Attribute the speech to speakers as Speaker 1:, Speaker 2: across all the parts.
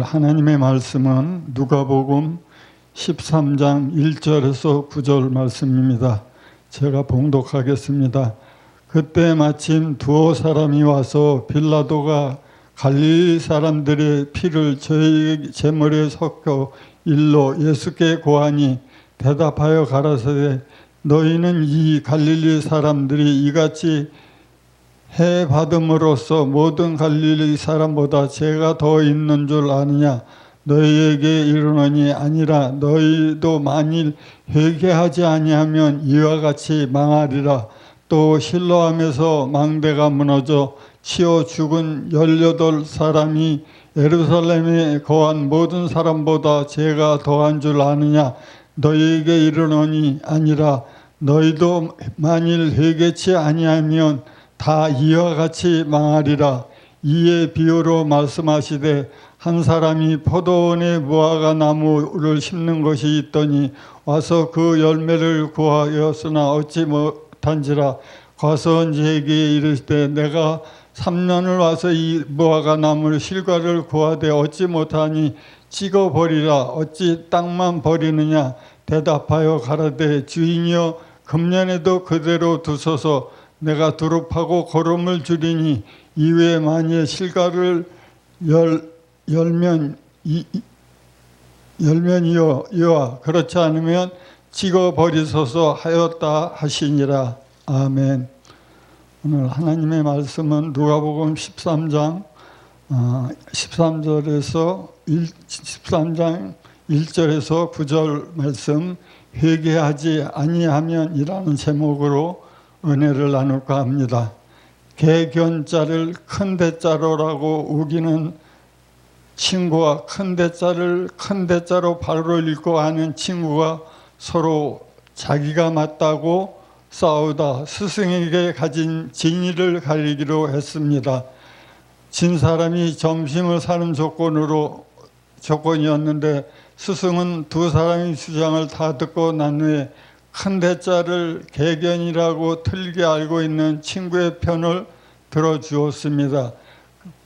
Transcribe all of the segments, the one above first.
Speaker 1: 오늘 하나님의 말씀은 누가복음 13장 1절에서 9절 말씀입니다. 제가 봉독하겠습니다. 그때 마침 두어 사람이 와서 빌라도가 갈릴리 사람들의 피를 제 머리에 섞어 일로 예수께 고하니 대답하여 가라사대 너희는 이 갈릴리 사람들이 이같이 해 받음으로써 모든 갈릴리 사람보다 죄가 더 있는 줄 아느냐. 너희에게 이르노니 아니라 너희도 만일 회개하지 아니하면 이와 같이 망하리라. 또 실로암에서 망대가 무너져 치어 죽은 18사람이 예루살렘에 거한 모든 사람보다 죄가 더한 줄 아느냐. 너희에게 이르노니 아니라 너희도 만일 회개치 아니하면 다 이와 같이 망하리라. 이에 비유로 말씀하시되 한 사람이 포도원에 무화과 나무를 심는 것이 있더니 와서 그 열매를 구하였으나 얻지 못한지라. 과수원지에게 이르시되 내가 3년을 와서 이 무화과 나무를 실과를 구하되 얻지 못하니 찍어버리라. 어찌 땅만 버리느냐. 대답하여 가라되 주인이여 금년에도 그대로 두소서. 내가 두릅하고 거름을 주리니 이외에 만일 실과를 열면이와 그렇지 않으면 찍어버리소서 하였다 하시니라. 아멘. 오늘 하나님의 말씀은 누가복음 13장 13장 1절에서 9절 말씀 회개하지 아니하면이라는 제목으로 은혜를 나눌까 합니다. 개견자를 큰 대자로라고 우기는 친구와 큰 대자를 큰 대자로 바로 읽고 하는 친구가 서로 자기가 맞다고 싸우다 스승에게 가진 진의를 가리기로 했습니다. 진 사람이 점심을 사는 조건이었는데 스승은 두 사람의 주장을 다 듣고 난 후에 큰 대자를 개견이라고 틀리게 알고 있는 친구의 편을 들어주었습니다.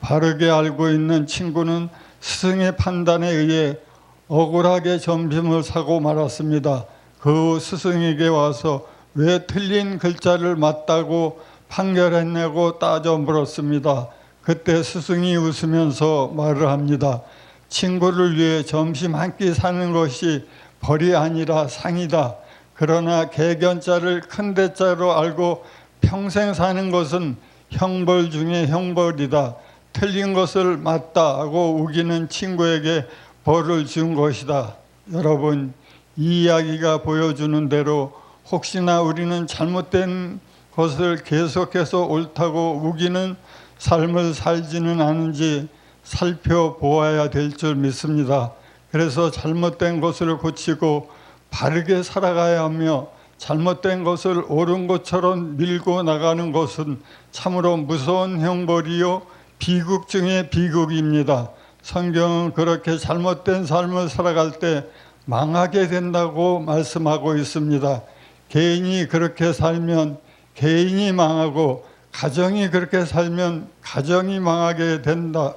Speaker 1: 바르게 알고 있는 친구는 스승의 판단에 의해 억울하게 점심을 사고 말았습니다. 그 스승에게 와서 왜 틀린 글자를 맞다고 판결했냐고 따져 물었습니다. 그때 스승이 웃으면서 말을 합니다. 친구를 위해 점심 한 끼 사는 것이 벌이 아니라 상이다. 그러나 개견자를 큰 대자로 알고 평생 사는 것은 형벌 중에 형벌이다. 틀린 것을 맞다 하고 우기는 친구에게 벌을 준 것이다. 여러분, 이 이야기가 보여주는 대로 혹시나 우리는 잘못된 것을 계속해서 옳다고 우기는 삶을 살지는 않은지 살펴보아야 될 줄 믿습니다. 그래서 잘못된 것을 고치고 바르게 살아가야 하며 잘못된 것을 옳은 것처럼 밀고 나가는 것은 참으로 무서운 형벌이요 비극 중에 비극입니다. 성경은 그렇게 잘못된 삶을 살아갈 때 망하게 된다고 말씀하고 있습니다. 개인이 그렇게 살면 개인이 망하고 가정이 그렇게 살면 가정이 망하게 됩니다.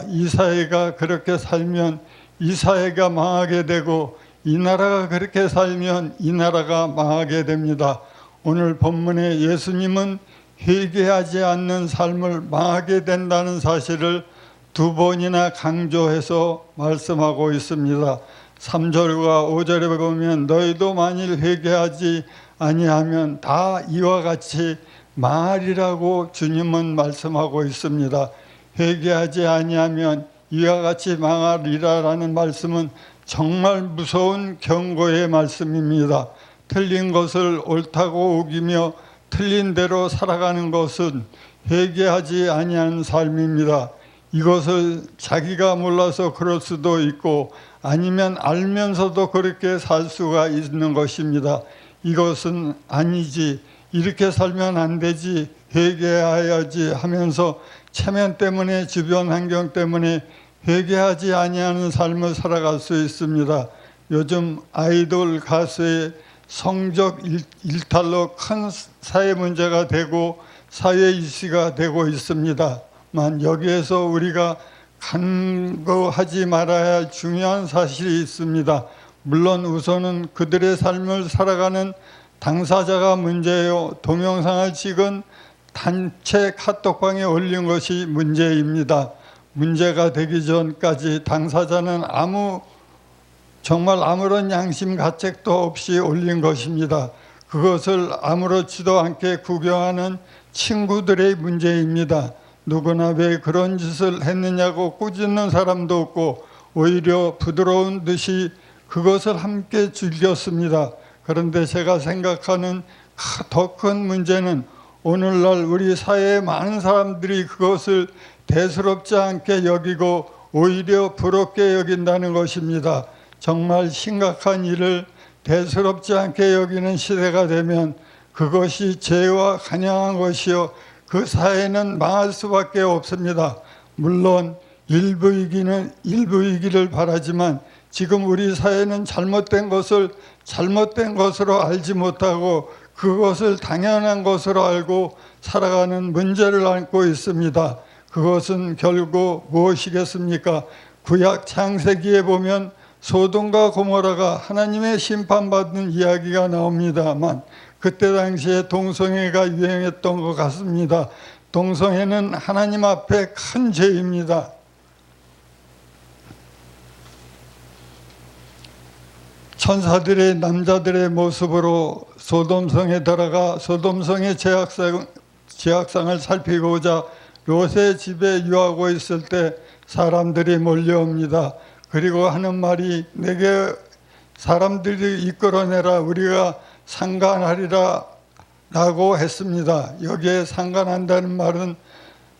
Speaker 1: 이 사회가 그렇게 살면 이 사회가 망하게 되고 이 나라가 그렇게 살면 이 나라가 망하게 됩니다. 오늘 본문에 예수님은 회개하지 않는 삶을 망하게 된다는 사실을 두 번이나 강조해서 말씀하고 있습니다. 3절과 5절에 보면 너희도 만일 회개하지 아니하면 다 이와 같이 망하리라고 주님은 말씀하고 있습니다. 회개하지 아니하면 이와 같이 망하리라라는 말씀은 정말 무서운 경고의 말씀입니다. 틀린 것을 옳다고 우기며 틀린 대로 살아가는 것은 회개하지 아니하는 삶입니다. 이것을 자기가 몰라서 그럴 수도 있고 아니면 알면서도 그렇게 살 수가 있는 것입니다. 이것은 아니지, 이렇게 살면 안 되지, 회개해야지 하면서 체면 때문에 주변 환경 때문에 회개하지 아니하는 삶을 살아갈 수 있습니다. 요즘 아이돌 가수의 성적 일탈로 큰 사회 문제가 되고 사회 이슈가 되고 있습니다만 여기에서 우리가 간과하지 말아야 할 중요한 사실이 있습니다. 물론 우선은 그들의 삶을 살아가는 당사자가 문제요, 동영상을 찍은 단체 카톡방에 올린 것이 문제입니다. 문제가 되기 전까지 당사자는 정말 아무런 양심 가책도 없이 올린 것입니다. 그것을 아무렇지도 않게 구경하는 친구들의 문제입니다. 누구나 왜 그런 짓을 했느냐고 꾸짖는 사람도 없고 오히려 부드러운 듯이 그것을 함께 즐겼습니다. 그런데 제가 생각하는 더 큰 문제는 오늘날 우리 사회의 많은 사람들이 그것을 대수롭지 않게 여기고 오히려 부럽게 여긴다는 것입니다. 정말 심각한 일을 대수롭지 않게 여기는 시대가 되면 그것이 죄와 관영한 것이요, 그 사회는 망할 수밖에 없습니다. 물론 일부이기를 바라지만 지금 우리 사회는 잘못된 것을 잘못된 것으로 알지 못하고 그것을 당연한 것으로 알고 살아가는 문제를 안고 있습니다. 그것은 결국 무엇이겠습니까? 구약 창세기에 보면 소돔과 고모라가 하나님의 심판받는 이야기가 나옵니다만 그때 당시에 동성애가 유행했던 것 같습니다. 동성애는 하나님 앞에 큰 죄입니다. 천사들의 남자들의 모습으로 소돔성에 들어가 소돔성의 제약상을 살피고자 롯의 집에 유하고 있을 때 사람들이 몰려옵니다. 그리고 하는 말이 내게 사람들이 이끌어내라, 우리가 상관하리라 라고 했습니다. 여기에 상관한다는 말은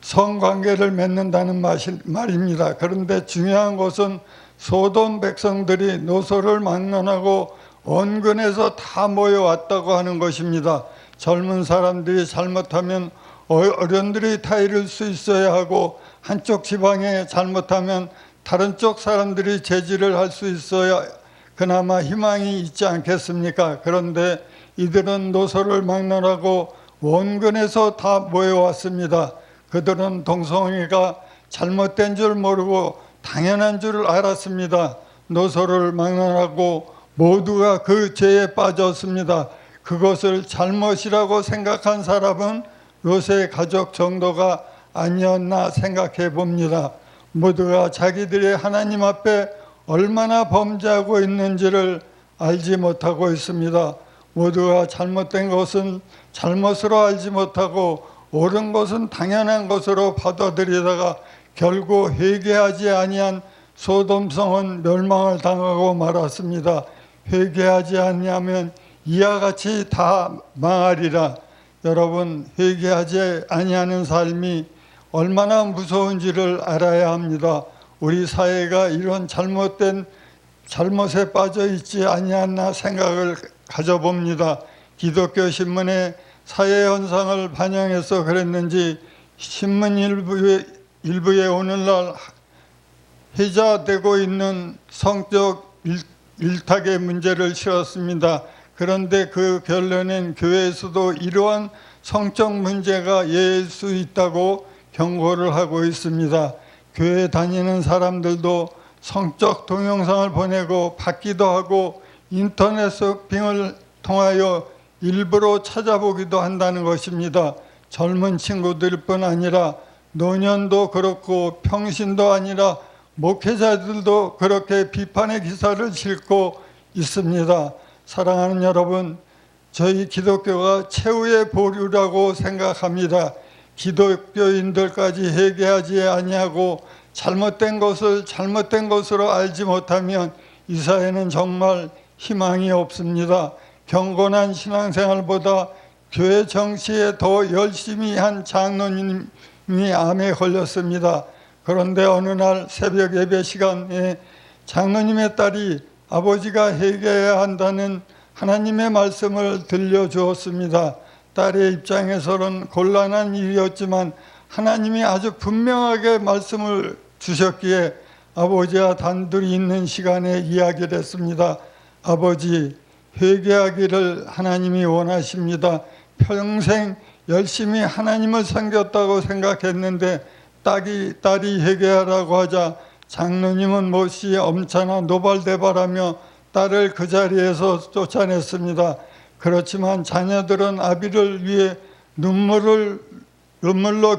Speaker 1: 성관계를 맺는다는 말입니다. 그런데 중요한 것은 소돔 백성들이 노소를 막론하고 언근에서 다 모여왔다고 하는 것입니다. 젊은 사람들이 잘못하면 어른들이 타이를 수 있어야 하고 한쪽 지방에 잘못하면 다른 쪽 사람들이 제지를 할 수 있어야 그나마 희망이 있지 않겠습니까? 그런데 이들은 노소를 막론하고 원근에서 다 모여왔습니다. 그들은 동성애가 잘못된 줄 모르고 당연한 줄 알았습니다. 노소를 막론하고 모두가 그 죄에 빠졌습니다. 그것을 잘못이라고 생각한 사람은 롯의 가족 정도가 아니었나 생각해 봅니다. 모두가 자기들의 하나님 앞에 얼마나 범죄하고 있는지를 알지 못하고 있습니다. 모두가 잘못된 것은 잘못으로 알지 못하고 옳은 것은 당연한 것으로 받아들이다가 결국 회개하지 아니한 소돔성은 멸망을 당하고 말았습니다. 회개하지 아니하면 이와 같이 다 망하리라. 여러분, 회개하지 아니하는 삶이 얼마나 무서운지를 알아야 합니다. 우리 사회가 이런 잘못에 빠져 있지 아니하나 생각을 가져봅니다. 기독교 신문의 사회 현상을 반영해서 그랬는지 신문 일부에 오늘날 회자되고 있는 성적 일탁의 문제를 실었습니다. 그런데 그 결론은 교회에서도 이러한 성적 문제가 예일 수 있다고 경고를 하고 있습니다. 교회 다니는 사람들도 성적 동영상을 보내고 받기도 하고 인터넷 서핑을 통하여 일부러 찾아보기도 한다는 것입니다. 젊은 친구들뿐 아니라 노년도 그렇고 평신도 아니라 목회자들도 그렇게 비판의 기사를 싣고 있습니다. 사랑하는 여러분, 저희 기독교가 최후의 보류라고 생각합니다. 기독교인들까지 회개하지 아니하고 잘못된 것을 잘못된 것으로 알지 못하면 이 사회는 정말 희망이 없습니다. 경건한 신앙생활보다 교회 정치에 더 열심히 한 장로님이 암에 걸렸습니다. 그런데 어느 날 새벽 예배 시간에 장로님의 딸이 아버지가 회개해야 한다는 하나님의 말씀을 들려주었습니다. 딸의 입장에서는 곤란한 일이었지만 하나님이 아주 분명하게 말씀을 주셨기에 아버지와 단둘이 있는 시간에 이야기를 했습니다. 아버지, 회개하기를 하나님이 원하십니다. 평생 열심히 하나님을 섬겼다고 생각했는데 딸이 회개하라고 하자 장로님은 몹시 엄차나 노발대발하며 딸을 그 자리에서 쫓아냈습니다. 그렇지만 자녀들은 아비를 위해 눈물로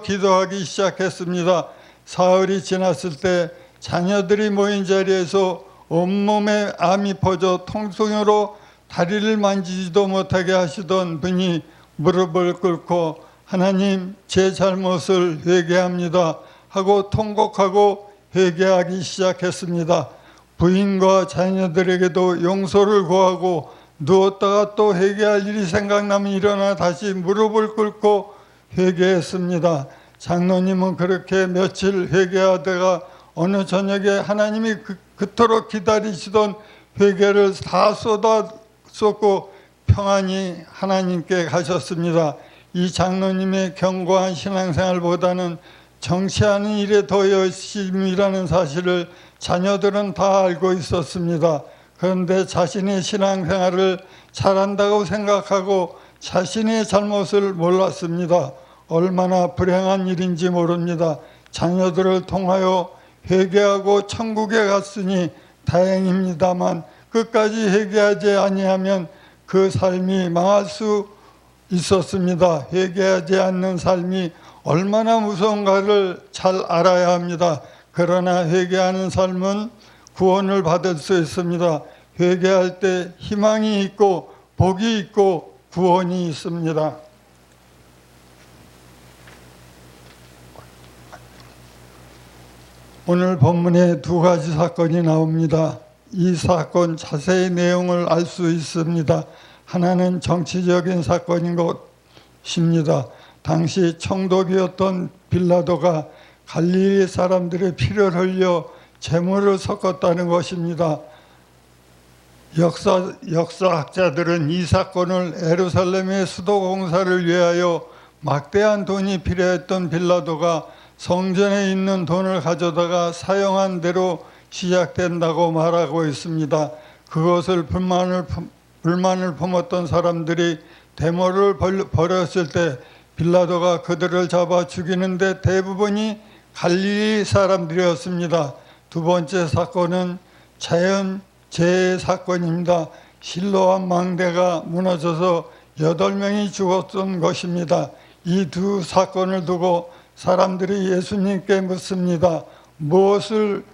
Speaker 1: 기도하기 시작했습니다. 사흘이 지났을 때 자녀들이 모인 자리에서 온몸에 암이 퍼져 통증으로 다리를 만지지도 못하게 하시던 분이 무릎을 꿇고 하나님, 제 잘못을 회개합니다 하고 통곡하고 회개하기 시작했습니다. 부인과 자녀들에게도 용서를 구하고 누웠다가 또 회개할 일이 생각나면 일어나 다시 무릎을 꿇고 회개했습니다. 장로님은 그렇게 며칠 회개하다가 어느 저녁에 하나님이 그토록 기다리시던 회개를 다 쏟고 평안히 하나님께 가셨습니다. 이 장로님의 견고한 신앙생활보다는 정치하는 일에 더 열심히 일하는 사실을 자녀들은 다 알고 있었습니다. 그런데 자신의 신앙생활을 잘한다고 생각하고 자신의 잘못을 몰랐습니다. 얼마나 불행한 일인지 모릅니다. 자녀들을 통하여 회개하고 천국에 갔으니 다행입니다만 끝까지 회개하지 아니하면 그 삶이 망할 수 있었습니다. 회개하지 않는 삶이 얼마나 무서운가를 잘 알아야 합니다. 그러나 회개하는 삶은 구원을 받을 수 있습니다. 회개할 때 희망이 있고 복이 있고 구원이 있습니다. 오늘 본문에 두 가지 사건이 나옵니다. 이 사건 자세히 내용을 알 수 있습니다. 하나는 정치적인 사건인 것입니다. 당시 총독이었던 빌라도가 갈릴리 사람들의 피를 흘려 제물을 섞었다는 것입니다. 역사학자들은 이 사건을 예루살렘의 수도 공사를 위하여 막대한 돈이 필요했던 빌라도가 성전에 있는 돈을 가져다가 사용한 대로 시작된다고 말하고 있습니다. 그것을 불만을 품었던 사람들이 데모를 벌였을 때 빌라도가 그들을 잡아 죽이는데 대부분이 갈릴리 사람들이었습니다. 두 번째 사건은 자연재해 사건입니다. 실로암 망대가 무너져서 8명이 죽었던 것입니다. 이 두 사건을 두고 사람들이 예수님께 묻습니다. 무엇을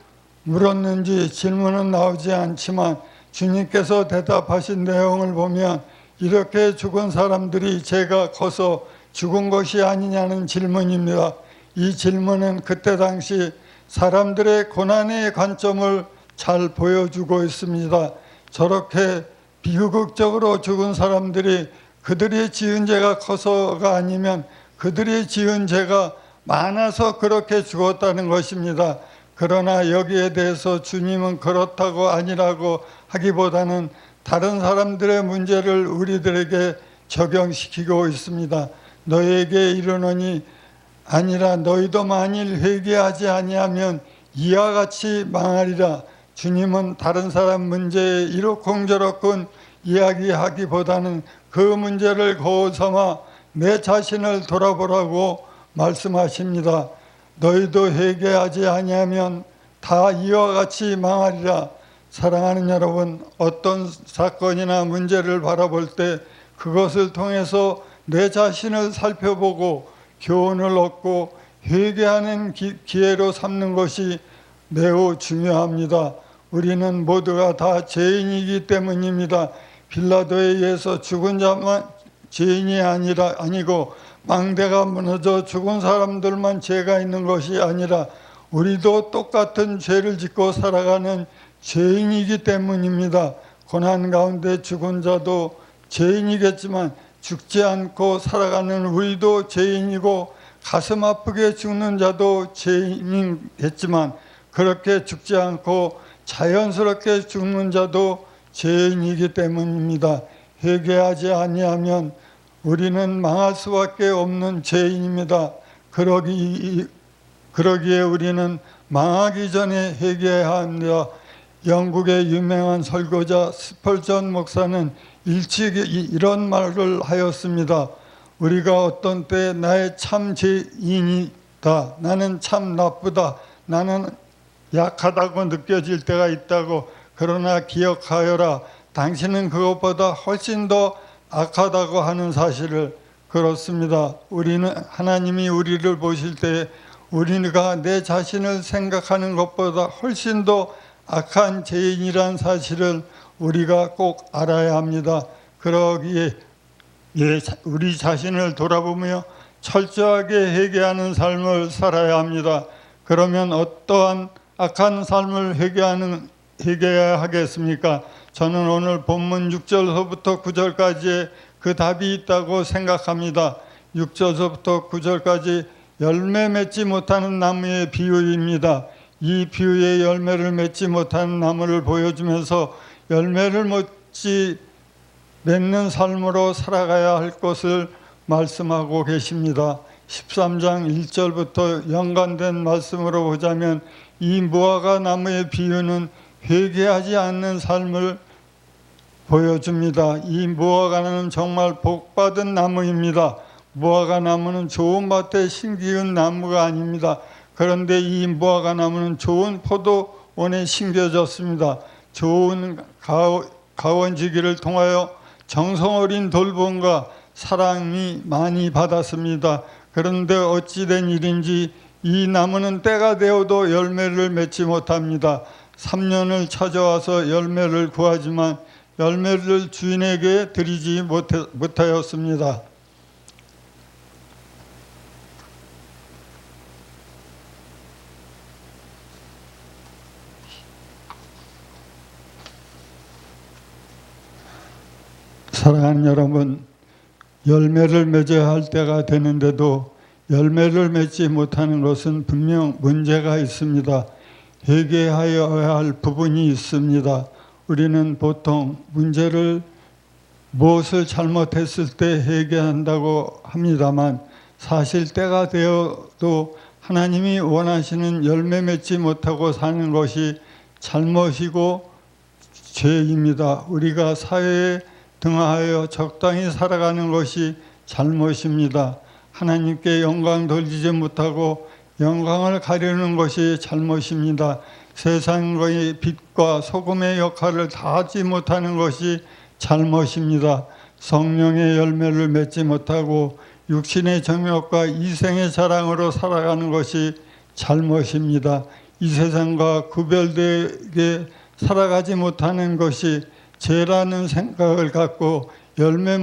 Speaker 1: 물었는지 질문은 나오지 않지만 주님께서 대답하신 내용을 보면 이렇게 죽은 사람들이 죄가 커서 죽은 것이 아니냐는 질문입니다. 이 질문은 그때 당시 사람들의 고난의 관점을 잘 보여주고 있습니다. 저렇게 비극적으로 죽은 사람들이 그들이 지은 죄가 커서가 아니면 그들이 지은 죄가 많아서 그렇게 죽었다는 것입니다. 그러나 여기에 대해서 주님은 그렇다고 아니라고 하기보다는 다른 사람들의 문제를 우리들에게 적용시키고 있습니다. 너희에게 이르노니 아니라 너희도 만일 회개하지 아니하면 이와 같이 망하리라. 주님은 다른 사람 문제에 이렇쿵저렇쿵 이야기하기보다는 그 문제를 거울 삼아 내 자신을 돌아보라고 말씀하십니다. 너희도 회개하지 아니하면 다 이와 같이 망하리라. 사랑하는 여러분, 어떤 사건이나 문제를 바라볼 때 그것을 통해서 내 자신을 살펴보고 교훈을 얻고 회개하는 기회로 삼는 것이 매우 중요합니다. 우리는 모두가 다 죄인이기 때문입니다. 빌라도에 의해서 죽은 자만 죄인이 아니고 망대가 무너져 죽은 사람들만 죄가 있는 것이 아니라 우리도 똑같은 죄를 짓고 살아가는 죄인이기 때문입니다. 고난 가운데 죽은 자도 죄인이겠지만 죽지 않고 살아가는 우리도 죄인이고 가슴 아프게 죽는 자도 죄인이겠지만 그렇게 죽지 않고 자연스럽게 죽는 자도 죄인이기 때문입니다. 회개하지 아니하면 우리는 망할 수밖에 없는 죄인입니다. 그러기에 우리는 망하기 전에 회개해야 합니다. 영국의 유명한 설교자 스펄전 목사는 일찍 이런 말을 하였습니다. 우리가 어떤 때 나의 참 죄인이 나는 참 나쁘다. 나는 약하다고 느껴질 때가 있다고. 그러나 기억하여라. 당신은 그것보다 훨씬 더 악하다고 하는 사실을. 그렇습니다. 우리는 하나님이 우리를 보실 때 우리가 내 자신을 생각하는 것보다 훨씬 더 악한 죄인이란 사실을 우리가 꼭 알아야 합니다. 그러기에 우리 자신을 돌아보며 철저하게 회개하는 삶을 살아야 합니다. 그러면 어떠한 악한 삶을 회개해야 하겠습니까? 저는 오늘 본문 6절서부터 9절까지의 그 답이 있다고 생각합니다. 6절서부터 9절까지 열매 맺지 못하는 나무의 비유입니다. 이 비유의 열매를 맺지 못하는 나무를 보여주면서 열매를 맺는 삶으로 살아가야 할 것을 말씀하고 계십니다. 13장 1절부터 연관된 말씀으로 보자면 이 무화과 나무의 비유는 회개하지 않는 삶을 보여줍니다. 이 무화과는 정말 복받은 나무입니다. 무화과 나무는 좋은 밭에 심기운 나무가 아닙니다. 그런데 이 무화과 나무는 좋은 포도원에 심겨졌습니다. 좋은 가원지기를 통하여 정성 어린 돌봄과 사랑이 많이 받았습니다. 그런데 어찌된 일인지 이 나무는 때가 되어도 열매를 맺지 못합니다. 3년을 찾아와서 열매를 구하지만 열매를 주인에게 드리지 못하였습니다. 사랑하는 여러분, 열매를 맺어야 할 때가 되는데도 열매를 맺지 못하는 것은 분명 문제가 있습니다. 회개하여야 할 부분이 있습니다. 우리는 보통 문제를 무엇을 잘못했을 때 회개한다고 합니다만 사실 때가 되어도 하나님이 원하시는 열매 맺지 못하고 사는 것이 잘못이고 죄입니다. 우리가 사회에 등하여 적당히 살아가는 것이 잘못입니다. 하나님께 영광 돌리지 못하고 영광을 가려는 것이 잘못입니다. 세상의 빛과 소금의 역할을 다하지 못하는 것이 잘못입니다. 성령의 열매를 맺지 못하고 육신의 정욕과 이생의 자랑으로 살아가는 것이 잘못입니다. 이 세상과 구별되게 살아가지 못하는 것이 죄라는 생각을 갖고 열매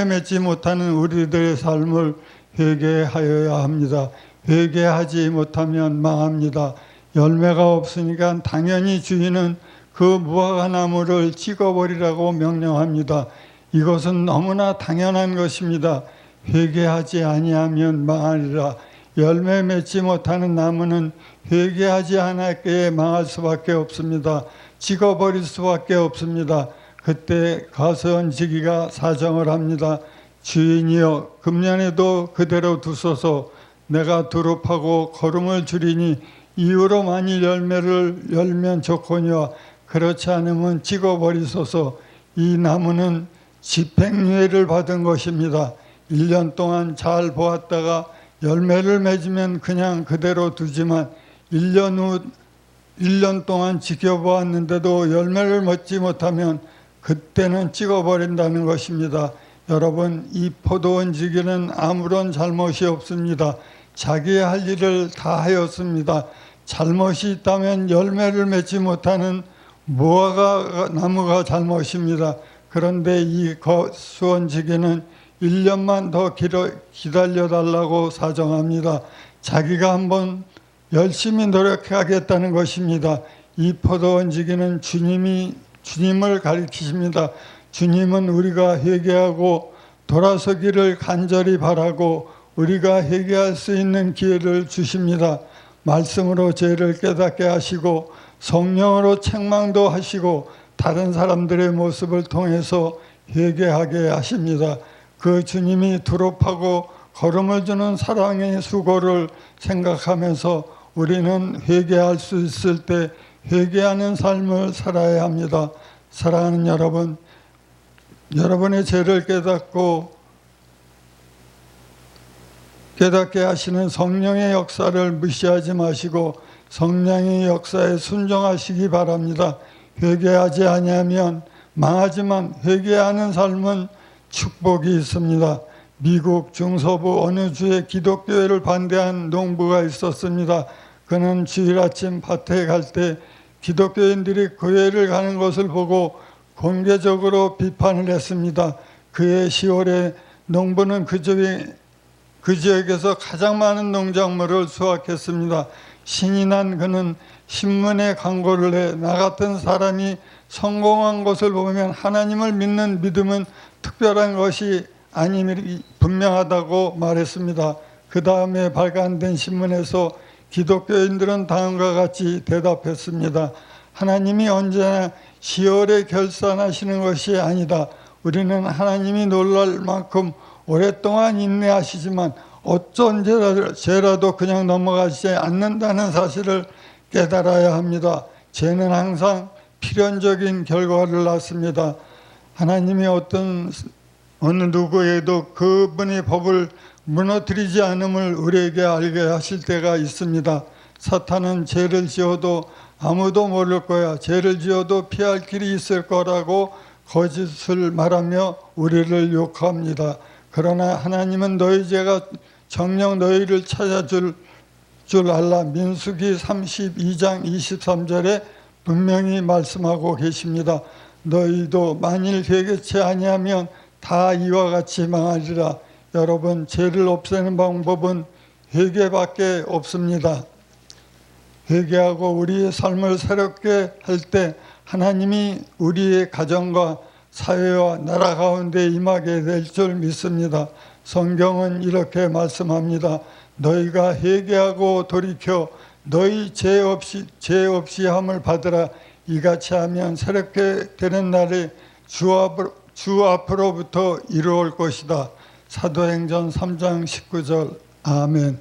Speaker 1: 맺지 못하는 우리들의 삶을 회개하여야 합니다. 회개하지 못하면 망합니다. 열매가 없으니까 당연히 주인은 그 무화과 나무를 찍어버리라고 명령합니다. 이것은 너무나 당연한 것입니다. 회개하지 아니하면 망하리라. 열매 맺지 못하는 나무는 회개하지 않았기에 망할 수밖에 없습니다. 찍어버릴 수밖에 없습니다. 그때 가서언지기가 사정을 합니다. 주인이여, 금년에도 그대로 두소서. 내가 두릅하고 거름을 줄이니 이후로 만일 열매를 열면 좋거니와 그렇지 않으면 찍어버리소서. 이 나무는 집행유예를 받은 것입니다. 1년 동안 잘 보았다가 열매를 맺으면 그냥 그대로 두지만 1년 동안 지켜보았는데도 열매를 맺지 못하면 그때는 찍어버린다는 것입니다. 여러분, 이 포도원 지기는 아무런 잘못이 없습니다. 자기의 할 일을 다 하였습니다. 잘못이 있다면 열매를 맺지 못하는 무화과 나무가 잘못입니다. 그런데 이 수원지기는 1년만 더 기다려달라고 사정합니다. 자기가 한번 열심히 노력하겠다는 것입니다. 이 포도원지기는 주님을 가리키십니다. 주님은 우리가 회개하고 돌아서기를 간절히 바라고 우리가 회개할 수 있는 기회를 주십니다. 말씀으로 죄를 깨닫게 하시고 성령으로 책망도 하시고 다른 사람들의 모습을 통해서 회개하게 하십니다. 그 주님이 두렵하고 걸음을 주는 사랑의 수고를 생각하면서 우리는 회개할 수 있을 때 회개하는 삶을 살아야 합니다. 사랑하는 여러분, 여러분의 죄를 깨닫게 하시는 성령의 역사를 무시하지 마시고 성령의 역사에 순종하시기 바랍니다. 회개하지 아니하면 망하지만 회개하는 삶은 축복이 있습니다. 미국 중서부 어느 주에 기독교회를 반대한 농부가 있었습니다. 그는 주일 아침 밭에 갈 때 기독교인들이 교회를 가는 것을 보고 공개적으로 비판을 했습니다. 그해 10월에 농부는 그 지역에서 가장 많은 농작물을 수확했습니다. 신이 난 그는 신문에 광고를 해 나 같은 사람이 성공한 것을 보면 하나님을 믿는 믿음은 특별한 것이 아님이 분명하다고 말했습니다. 그 다음에 발간된 신문에서 기독교인들은 다음과 같이 대답했습니다. 하나님이 언제나 10월에 결산하시는 것이 아니다. 우리는 하나님이 놀랄 만큼 오랫동안 인내하시지만 어쩐 죄라도 그냥 넘어가지 않는다는 사실을 깨달아야 합니다. 죄는 항상 필연적인 결과를 낳습니다. 하나님이 어느 누구에도 그분의 법을 무너뜨리지 않음을 우리에게 알게 하실 때가 있습니다. 사탄은 죄를 지어도 아무도 모를 거야, 죄를 지어도 피할 길이 있을 거라고 거짓을 말하며 우리를 욕합니다. 그러나 하나님은 너희 죄가 정녕 너희를 찾아줄 줄 알라. 민수기 32장 23절에 분명히 말씀하고 계십니다. 너희도 만일 회개치 아니하면 다 이와 같이 망하리라. 여러분, 죄를 없애는 방법은 회개밖에 없습니다. 회개하고 우리의 삶을 새롭게 할 때 하나님이 우리의 가정과 사회와 나라 가운데 임하게 될 줄 믿습니다. 성경은 이렇게 말씀합니다. 너희가 회개하고 돌이켜 너희 죄 없이 함을 받으라. 이같이 하면 새롭게 되는 날이 주 앞으로부터 이루어올 것이다. 사도행전 3장 19절. 아멘.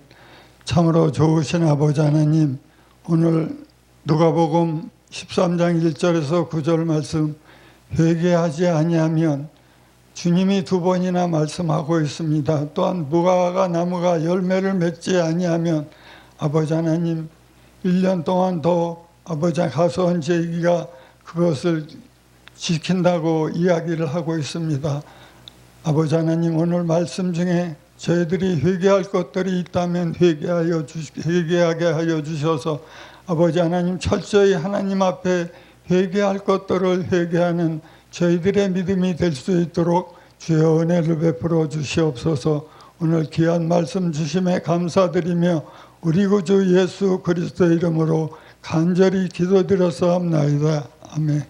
Speaker 1: 참으로 좋으신 아버지 하나님, 오늘 누가복음 13장 1절에서 9절 말씀, 회개하지 아니하면 주님이 2번이나 말씀하고 있습니다. 또한 무화과 나무가 열매를 맺지 아니하면 아버지 하나님 1년 동안 더 아버지 가서온 제기가 그것을 지킨다고 이야기를 하고 있습니다. 아버지 하나님, 오늘 말씀 중에 저희들이 회개할 것들이 있다면 회개하게 하여 주셔서 아버지 하나님 철저히 하나님 앞에 회개할 것들을 회개하는 저희들의 믿음이 될 수 있도록 주의 은혜를 베풀어 주시옵소서. 오늘 귀한 말씀 주심에 감사드리며 우리 구주 예수 그리스도 이름으로 간절히 기도드려서 합나이다. 아멘.